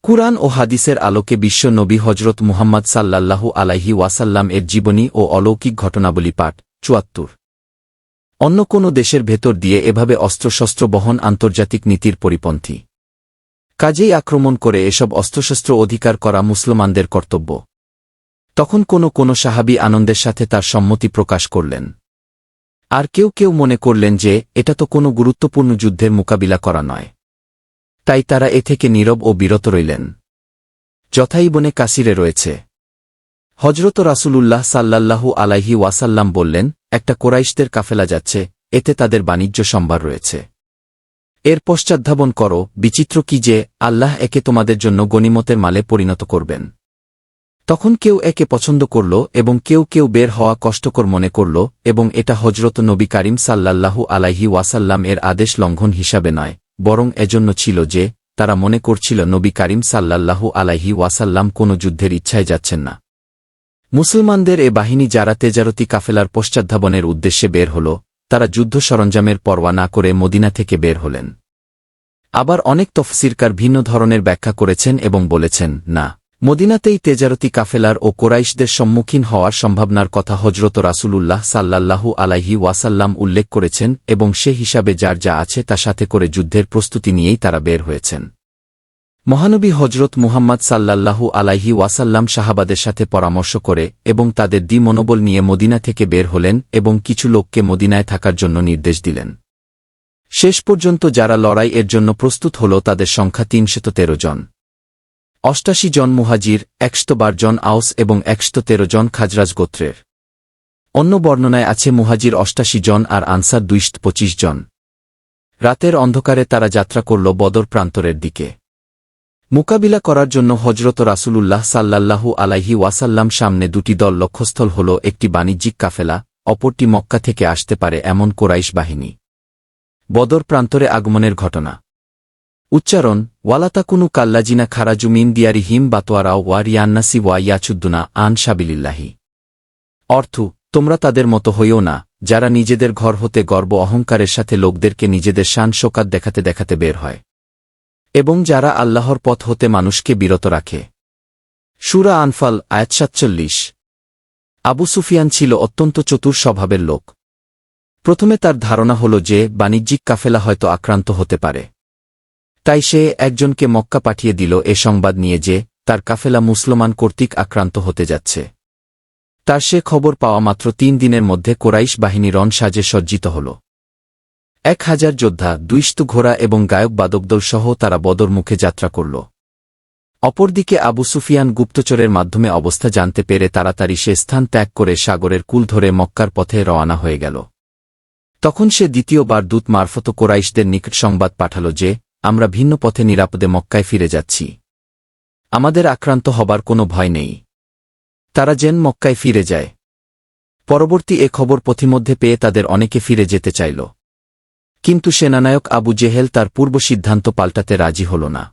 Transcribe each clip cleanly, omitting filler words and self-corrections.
কুরআন ও হাদিসের আলোকে বিশ্ব নবী হজরত মুহাম্মদ সাল্লাল্লাহু আলাইহি ওয়াসাল্লাম এর জীবনী ও অলৌকিক ঘটনাবলী পাঠ ৭৪। অন্য কোনো দেশের ভেতর দিয়ে এভাবে অস্ত্রশস্ত্র বহন আন্তর্জাতিক নীতির পরিপন্থী। কাজেই আক্রমণ করে এসব অস্ত্রশস্ত্র অধিকার করা মুসলমানদের কর্তব্য। তখন কোনো সাহাবী আনন্দের সাথে তার সম্মতি প্রকাশ করলেন। আর কেউ মনে করলেন যে এটা তো কোনো গুরুত্বপূর্ণ যুদ্ধের মোকাবিলা করা নয়। তাই তারা এ থেকে নীরব ও বিরত রইলেন। যথা ইবনে কাসিরে রয়েছে, হজরত রাসূলুল্লাহ সাল্লাল্লাহু আলাইহি ওয়াসাল্লাম বললেন, একটা কোরাইশদের কাফেলা যাচ্ছে, এতে তাদের বাণিজ্য সম্ভার রয়েছে। এর পশ্চাদ্ধাবন করো। বিচিত্র কি যে আল্লাহ একে তোমাদের জন্য গনিমতের মালে পরিণত করবেন। তখন কেউ একে পছন্দ করল এবং কেউ বের হওয়া কষ্টকর মনে করল, এবং এটা হজরত নবী কারীম সাল্লাল্লাহু আলাইহি ওয়াসাল্লাম এর আদেশ লঙ্ঘন হিসাবে নয়, বরং এজন্য ছিল যে তারা মনে করছিল নবী কারীম সাল্লাল্লাহু আলাইহি ওয়াসাল্লাম কোনো যুদ্ধের ইচ্ছায় যাচ্ছেন না। মুসলমানদের এ বাহিনী যারা তেজারতি কাফেলার পশ্চাদ্ধাবনের উদ্দেশ্যে বের হল, তারা যুদ্ধ সরঞ্জামের পরোয়া না করে মদিনা থেকে বের হলেন। আবার অনেক তফসিরকার ভিন্ন ধরনের ব্যাখ্যা করেছেন এবং বলেছেন, না, মদিনাতেই তেজারতি কাফেলার ও কোরাইশদের সম্মুখীন হওয়ার সম্ভাবনার কথা হজরত রাসূলুল্লাহ সাল্লাল্লাহু আলাইহি ওয়াসাল্লাম উল্লেখ করেছেন এবং সে হিসাবে যার যা আছে তা সাথে করে যুদ্ধের প্রস্তুতি নিয়েই তারা বের হয়েছেন। মহানবী হজরত মুহাম্মদ সাল্লাল্লাহু আলাইহি ওয়াসাল্লাম সাহাবাদের সাথে পরামর্শ করে এবং তাদের মনোবল নিয়ে মদিনা থেকে বের হলেন এবং কিছু লোককে মদিনায় থাকার জন্য নির্দেশ দিলেন। শেষ পর্যন্ত যারা লড়াই এর জন্য প্রস্তুত হল তাদের সংখ্যা ৩১৩ জন। ৮৮ জন মুহাজির, ১১২ জন আউস এবং ১১৩ জন খাজরাজ গোত্রের। অন্য বর্ণনায় আছে মুহাজির ৮৮ জন আর আনসার ২২৫ জন। রাতের অন্ধকারে তারা যাত্রা করল বদর প্রান্তরের দিকে। মোকাবিলা করার জন্য হজরত রাসূলুল্লাহ সাল্লাল্লাহু আলাইহি ওয়াসাল্লাম সামনে দুটি দল লক্ষ্যস্থল হল, একটি বাণিজ্যিক কাফেলা, অপরটি মক্কা থেকে আসতে পারে এমন কোরাইশ বাহিনী। বদর প্রান্তরে আগমনের ঘটনা। উচ্চারণ: ওয়ালাতাকুনু কাল্লাজিনা খারাজু মিন দিয়ারিহিম বাতওয়ারাও ওয়া রিয়ান্নাসি ওয়া ইয়াচুদ্দুনা আন সাবিলিল্লাহি। অর্থ: তোমরা তাদের মতো হইও না, যারা নিজেদের ঘর হতে গর্ব অহংকারের সাথে লোকদেরকে নিজেদের শান শোকাত দেখাতে বের হয়, এবং যারা আল্লাহর পথ হতে মানুষকে বিরত রাখে। সূরা আনফাল, আয়াত ৪৭। আবু সুফিয়ান ছিল অত্যন্ত চতুর স্বভাবের লোক। প্রথমে তার ধারণা হল যে বাণিজ্যিক কাফেলা হয়তো আক্রান্ত হতে পারে। তাই সে একজনকে মক্কা পাঠিয়ে দিল এ সংবাদ নিয়ে যে তার কাফেলা মুসলমান কর্তৃক আক্রান্ত হতে যাচ্ছে। তার সে খবর পাওয়া মাত্র ৩ দিনের মধ্যে কোরাইশ বাহিনী রণ সাজে সজ্জিত হল। ১,০০০ যোদ্ধা, ২০০ ঘোড়া এবং গায়ক বাদকদল সহ তারা বদর মুখে যাত্রা করল। অপরদিকে আবু সুফিয়ান গুপ্তচরের মাধ্যমে অবস্থা জানতে পেরে তাড়াতাড়ি সে স্থান ত্যাগ করে সাগরের কূল ধরে মক্কার পথে রওনা হয়ে গেল। তখন সে দ্বিতীয়বার দূত মারফত কোরাইশদের নিকট সংবাদ পাঠাল যে আমরা ভিন্ন পথে নিরাপদে মক্কায় ফিরে যাচ্ছি। আমাদের আক্রান্ত হবার কোনো ভয় নেই। তারা যেন মক্কায় ফিরে যায়। পরবর্তী এ খবর পথিমধ্যে পেয়ে তাদের অনেকে ফিরে যেতে চাইল, কিন্তু সেনানায়ক আবু জেহেল তার পূর্ব সিদ্ধান্ত পাল্টাতে রাজি হল না।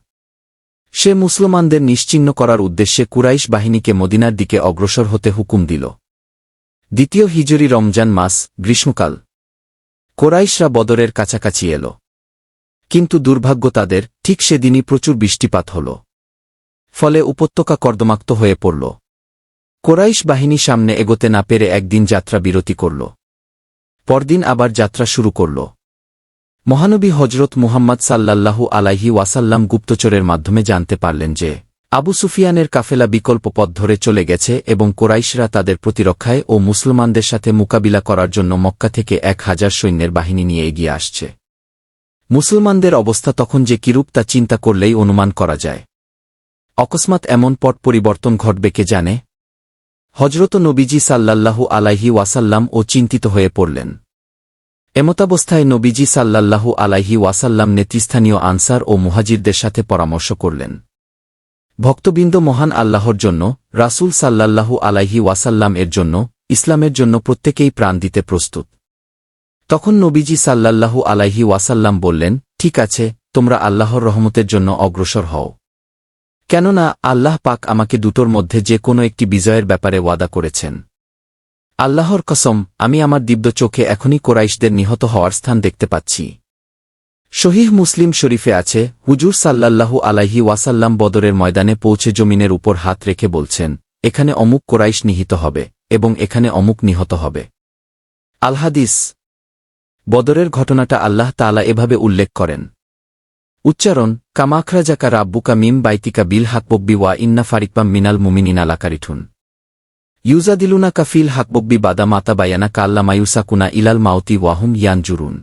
সে মুসলমানদের নিশ্চিহ্ন করার উদ্দেশ্যে কুরাইশ বাহিনীকে মদিনার দিকে অগ্রসর হতে হুকুম দিল। দ্বিতীয় হিজরি রমজান মাস, গ্রীষ্মকাল। কোরাইশরা বদরের কাছাকাছি এল, কিন্তু দুর্ভাগ্য তাদের, ঠিক সেদিনই প্রচুর বৃষ্টিপাত হল। ফলে উপত্যকা কর্দমাক্ত হয়ে পড়ল। কোরাইশ বাহিনী সামনে এগোতে না পেরে একদিন যাত্রা বিরতি করল। পরদিন আবার যাত্রা শুরু করল। মহানবী হজরত মুহাম্মদ সাল্লাল্লাহু আলাইহি ওয়াসাল্লাম গুপ্তচরের মাধ্যমে জানতে পারলেন যে আবু সুফিয়ানের কাফেলা বিকল্প পথ ধরে চলে গেছে এবং কোরাইশরা তাদের প্রতিরক্ষায় ও মুসলমানদের সাথে মোকাবিলা করার জন্য মক্কা থেকে ১,০০০ সৈন্যের বাহিনী নিয়ে এগিয়ে আসছে। মুসলমানদের অবস্থা তখন যে কিরূপ তা চিন্তা করলেই অনুমান করা যায়। অকস্মাৎ এমন পট পরিবর্তন ঘটবে কে জানে। হজরত নবীজি সাল্লাল্লাহু আলাইহি ওয়াসাল্লাম ও চিন্তিত হয়ে পড়লেন। এমতাবস্থায় নবীজি সাল্লাল্লাহু আলাইহি ওয়াসাল্লাম নেতৃস্থানীয় আনসার ও মুহাজিরদের সাথে পরামর্শ করলেন। ভক্তবৃন্দ মহান আল্লাহর জন্য, রাসূল সাল্লাল্লাহু আলাইহি ওয়াসাল্লাম এর জন্য, ইসলামের জন্য প্রত্যেকেই প্রাণ দিতে প্রস্তুত। তখন নবীজি সাল্লাল্লাহু আলাইহি ওয়াসাল্লাম বললেন, ঠিক আছে, তোমরা আল্লাহর রহমতের জন্য অগ্রসর হও। কেননা আল্লাহ পাক আমাকে দুটোর মধ্যে যে কোনো একটি বিজয়ের ব্যাপারে ওয়াদা করেছেন। আল্লাহর কসম, আমি আমার দিব্য চোখে এখনই কোরাইশদের নিহত হওয়ার স্থান দেখতে পাচ্ছি। শহীহ মুসলিম শরীফে আছে, হুজুর সাল্লাল্লাহু আলাইহি ওয়াসাল্লাম বদরের ময়দানে পৌঁছে জমিনের উপর হাত রেখে বলছেন, এখানে অমুক কোরাইশ নিহিত হবে এবং এখানে অমুক নিহত হবে। আল হাদিস। বদরের ঘটনাটা আল্লাহ তাআলা এভাবে উল্লেখ করেন। উচ্চারণ, কামাখরাজাকা রাব্বুকা মিম বাইতিকা বিল হাকবব্বি ওয়া ইন্না ফারিকবাম মিনাল মুমিনিনা লাকারিঠুন ইউজাদিলুনা কাফিল হাকবব্বি বাদা মাতা বায়ানা কাল্লা মায়ুসাকুনা ইলাল মাউতি ওয়াহুম ইয়ানজুরুন।